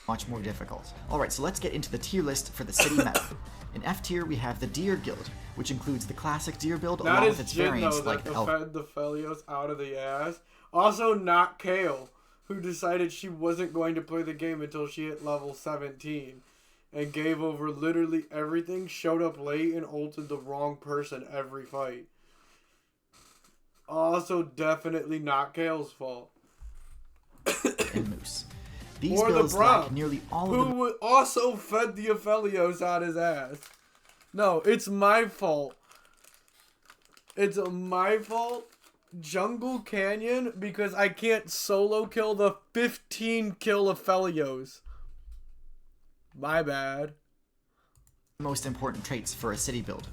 much more difficult. Alright, so let's get into the tier list for the city meta. In F tier, we have the Deer Guild, which includes the classic Deer build along with its variants like the Elf. Fed the Felios out of the ass. Also, not Kale, who decided she wasn't going to play the game until she hit level 17 and gave over literally everything, showed up late, and ulted the wrong person every fight. Also, definitely not Kale's fault. And Moose. These Or builds the Braum, lack nearly all of the... who also fed the Aphelios out his ass. No, it's my fault. It's my fault. Jungle Canyon, because I can't solo kill the 15 kill Aphelios. My bad. most important traits for a city build.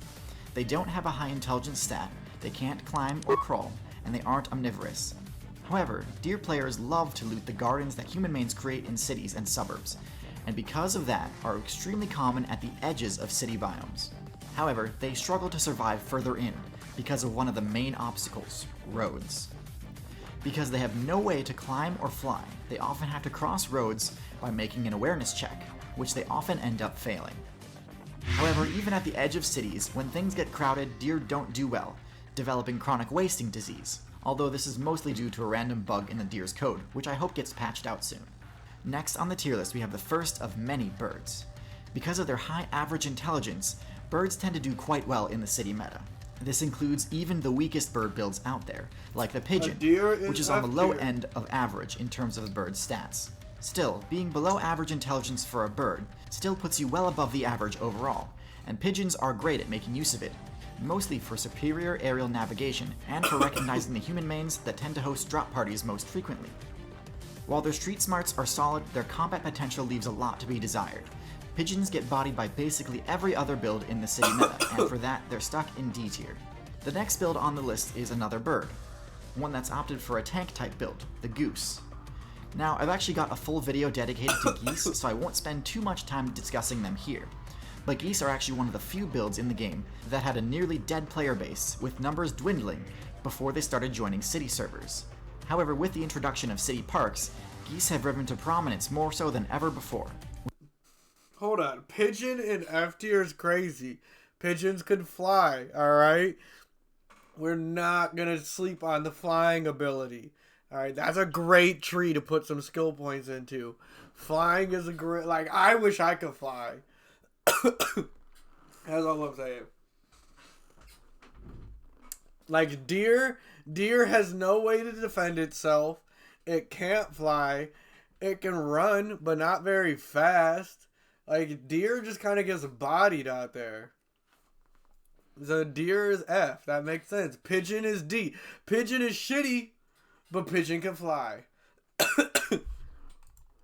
They don't have a high intelligence stat, they can't climb or crawl, and they aren't omnivorous. However, Deer players love to loot the gardens that human mains create in cities and suburbs, and because of that are extremely common at the edges of city biomes. However, they struggle to survive further in because of one of the main obstacles, roads. Because they have no way to climb or fly, they often have to cross roads by making an awareness check, which they often end up failing. However, even at the edge of cities, when things get crowded, deer don't do well, developing chronic wasting disease, although this is mostly due to a random bug in the deer's code, which I hope gets patched out soon. Next on the tier list, we have the first of many birds. Because of their high average intelligence, birds tend to do quite well in the city meta. This includes even the weakest bird builds out there, like the pigeon, which is on the low end of average in terms of the bird's stats. Still, being below average intelligence for a bird still puts you well above the average overall, and pigeons are great at making use of it, mostly for superior aerial navigation and for recognizing the human mains that tend to host drop parties most frequently. While their street smarts are solid, their combat potential leaves a lot to be desired. Pigeons get bodied by basically every other build in the city meta, and for that, they're stuck in D tier. The next build on the list is another bird, one that's opted for a tank type build, the goose. Now, I've actually got a full video dedicated to geese, so I won't spend too much time discussing them here. But geese are actually one of the few builds in the game that had a nearly dead player base, with numbers dwindling before they started joining city servers. However, with the introduction of city parks, geese have risen to prominence more so than ever before. Hold on. Pigeon in F tier is crazy. Pigeons can fly, alright? We're not going to sleep on the flying ability. Alright, that's a great tree to put some skill points into. Flying is a great... Like, I wish I could fly. That's all I'm saying. Like, deer has no way to defend itself. It can't fly. It can run, but not very fast. Like, deer just kind of gets bodied out there. So deer is F. That makes sense. Pigeon is D. Pigeon is shitty, but pigeon can fly.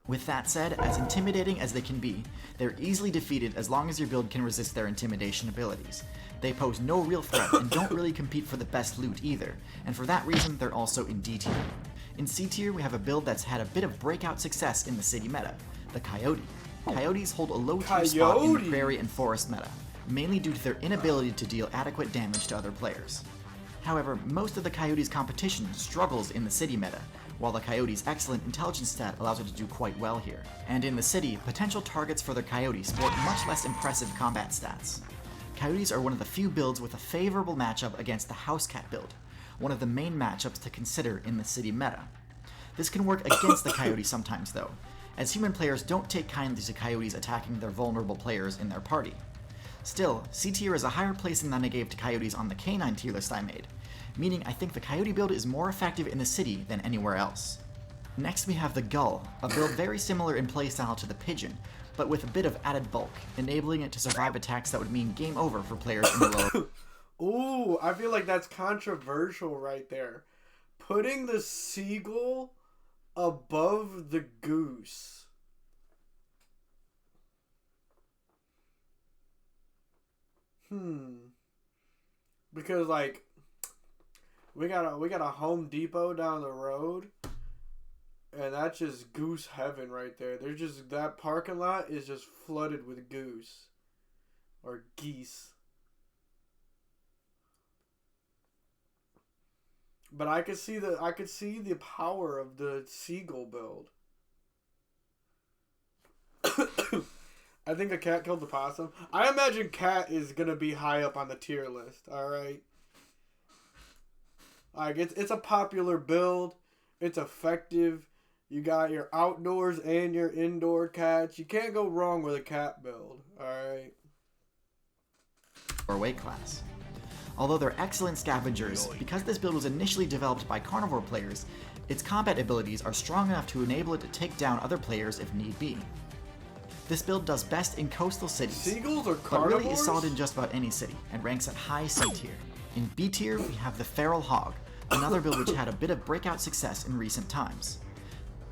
With that said, as intimidating as they can be, they're easily defeated as long as your build can resist their intimidation abilities. They pose no real threat and don't really compete for the best loot either, and for that reason they're also in D tier. In C tier, we have a build that's had a bit of breakout success in the city meta, the Coyote. Coyotes hold a low tier spot in the prairie and forest meta, mainly due to their inability to deal adequate damage to other players. However, most of the Coyote's competition struggles in the city meta, while the Coyote's excellent intelligence stat allows it to do quite well here. And in the city, potential targets for the Coyote sport much less impressive combat stats. Coyotes are one of the few builds with a favorable matchup against the House Cat build, one of the main matchups to consider in the city meta. This can work against the Coyote sometimes though, as human players don't take kindly to Coyotes attacking their vulnerable players in their party. Still, C tier is a higher placing than I gave to Coyotes on the Canine tier list I made, meaning I think the Coyote build is more effective in the city than anywhere else. Next we have the Gull, a build very similar in playstyle to the Pigeon, but with a bit of added bulk, enabling it to survive attacks that would mean game over for players in the lower... Ooh, I feel like that's controversial right there. Putting the seagull above the goose. Because like we got a Home Depot down the road, and that's just goose heaven right there. There's just that parking lot is just flooded with goose or geese. But I could see the power of the seagull build. I think a cat killed the possum. I imagine cat is gonna be high up on the tier list. All right. Like it's a popular build. It's effective. You got your outdoors and your indoor cats. You can't go wrong with a cat build. All right. Or weight class. Although they're excellent scavengers, because this build was initially developed by carnivore players, its combat abilities are strong enough to enable it to take down other players if need be. This build does best in coastal cities, Seagulls are but carnivores? really is solid in just about any city, and ranks at high C tier. In B tier, we have the Feral Hog, another build which had a bit of breakout success in recent times.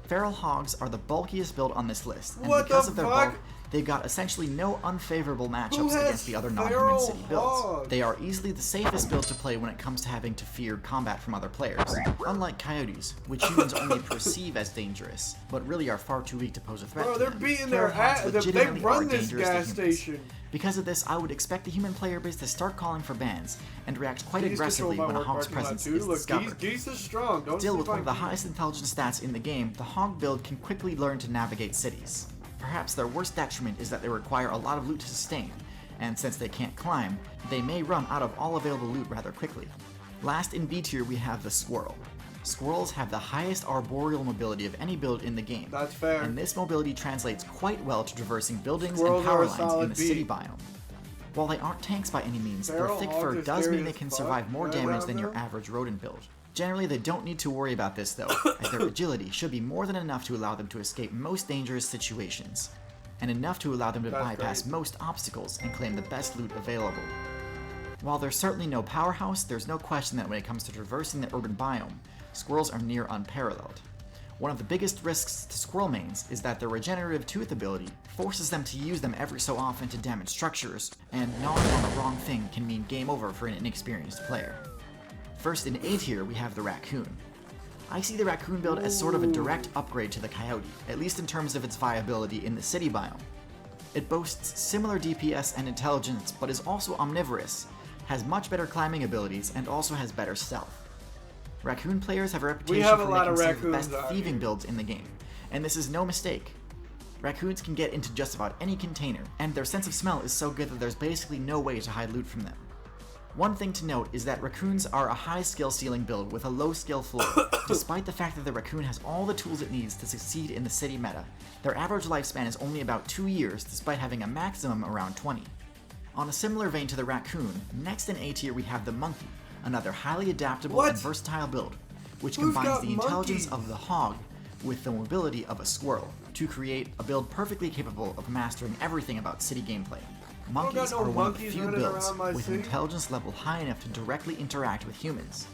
Feral Hogs are the bulkiest build on this list, and because of their bulk, they've got essentially no unfavorable matchups against the other non-human city builds. They are easily the safest build to play when it comes to having to fear combat from other players, unlike coyotes, which humans only perceive as dangerous, but really are far too weak to pose a threat to they're them. beating Feral their Hogs ass. They legitimately run are this dangerous to gas humans. station. Because of this, I would expect the human player base to start calling for bans, and react quite aggressively when a hog's presence is discovered. Geese is strong. Don't Still, with sleep one of the on geese. highest intelligence stats in the game, the hog build can quickly learn to navigate cities. Perhaps their worst detriment is that they require a lot of loot to sustain, and since they can't climb, they may run out of all available loot rather quickly. Last in B tier we have the squirrel. Squirrels have the highest arboreal mobility of any build in the game. That's fair. And this mobility translates quite well to traversing buildings Squirrels and power are a lines solid in the city biome. While they aren't tanks by any means, their Feral thick hogs fur are does scary mean they as can fuck. survive more Right damage down than your there. average rodent build. Generally, they don't need to worry about this though, as their agility should be more than enough to allow them to escape most dangerous situations, and enough to allow them to That's bypass great. most obstacles and claim the best loot available. While they're certainly no powerhouse, there's no question that when it comes to traversing the urban biome, squirrels are near unparalleled. One of the biggest risks to squirrel mains is that their regenerative tooth ability forces them to use them every so often to damage structures, and gnawing on the wrong thing can mean game over for an inexperienced player. First in A tier, we have the raccoon. I see the raccoon build as sort of a direct upgrade to the coyote, at least in terms of its viability in the city biome. It boasts similar DPS and intelligence, but is also omnivorous, has much better climbing abilities, and also has better stealth. Raccoon players have a reputation have a for lot making of some of the raccoons best out thieving here. builds in the game, and this is no mistake. Raccoons can get into just about any container, and their sense of smell is so good that there's basically no way to hide loot from them. One thing to note is that raccoons are a high skill ceiling build with a low skill floor. Despite the fact that the raccoon has all the tools it needs to succeed in the city meta, their average lifespan is only about 2 years despite having a maximum around 20. On a similar vein to the raccoon, next in A tier we have the monkey, another highly adaptable and versatile build, which Who's combines got the intelligence monkeys? of the hog with the mobility of a squirrel to create a build perfectly capable of mastering everything about city gameplay. Monkeys no are one of the monkeys few running builds around my with an city. intelligence level high enough to directly interact with humans.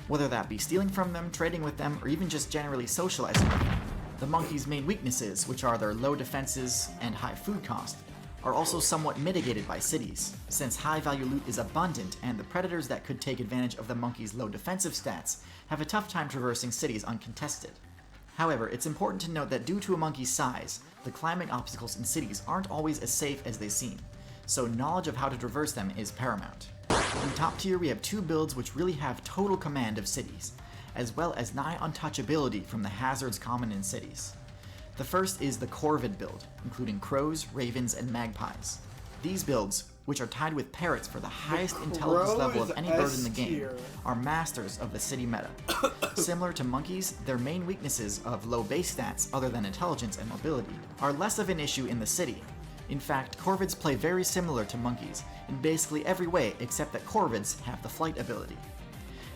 Whether that be stealing from them, trading with them, or even just generally socializing with them. The monkey's main weaknesses, which are their low defenses and high food cost, are also somewhat mitigated by cities, since high-value loot is abundant and the predators that could take advantage of the monkey's low defensive stats have a tough time traversing cities uncontested. However, it's important to note that due to a monkey's size, the climbing obstacles in cities aren't always as safe as they seem, so knowledge of how to traverse them is paramount. In top tier, we have two builds which really have total command of cities, as well as nigh untouchability from the hazards common in cities. The first is the Corvid build, including crows, ravens, and magpies. These builds, which are tied with parrots for the highest intelligence level of any bird in the game, are masters of the city meta. Similar to monkeys, their main weaknesses of low base stats, other than intelligence and mobility, are less of an issue in the city. In fact, corvids play very similar to monkeys in basically every way except that corvids have the flight ability.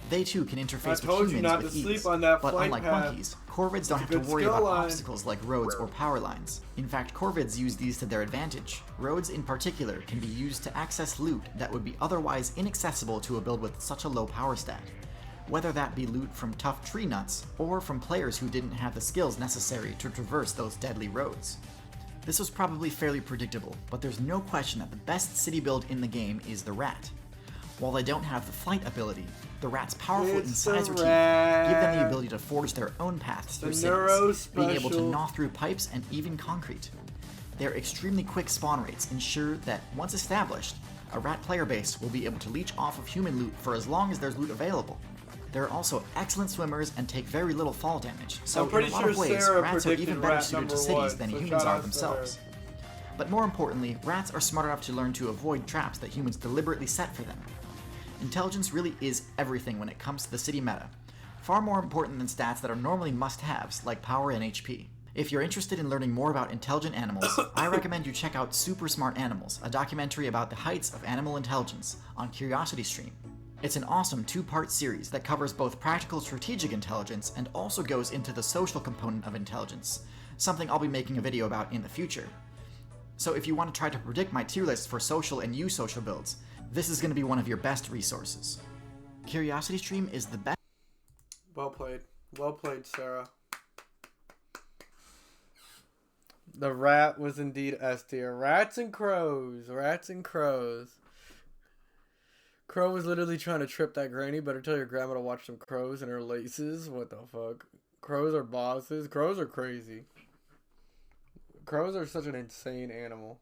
They too can interface with humans with ease, but unlike monkeys, corvids don't have to worry about obstacles like roads or power lines. In fact, corvids use these to their advantage. Roads in particular can be used to access loot that would be otherwise inaccessible to a build with such a low power stat, whether that be loot from tough tree nuts or from players who didn't have the skills necessary to traverse those deadly roads. This was probably fairly predictable, but there's no question that the best city build in the game is the rat. While they don't have the flight ability, the rat's powerful incisor teeth give them the ability to forge their own paths through cities, being able to gnaw through pipes and even concrete. Their extremely quick spawn rates ensure that, once established, a rat player base will be able to leech off of human loot for as long as there's loot available. They're also excellent swimmers and take very little fall damage, so in a lot of ways, rats are even better suited to cities than humans are themselves. But more importantly, rats are smart enough to learn to avoid traps that humans deliberately set for them. Intelligence really is everything when it comes to the city meta, far more important than stats that are normally must-haves like power and HP. If you're interested in learning more about intelligent animals, I recommend you check out Super Smart Animals, a documentary about the heights of animal intelligence on CuriosityStream. It's an awesome 2-part series that covers both practical strategic intelligence and also goes into the social component of intelligence, something I'll be making a video about in the future. So if you want to try to predict my tier list for social and eusocial builds, this is going to be one of your best resources. CuriosityStream is the best. Well played. Well played, Sarah. The rat was indeed S tier. Rats and crows. Rats and crows. Crow was literally trying to trip that granny. Better tell your grandma to watch some crows and her laces. What the fuck? Crows are bosses. Crows are crazy. Crows are such an insane animal.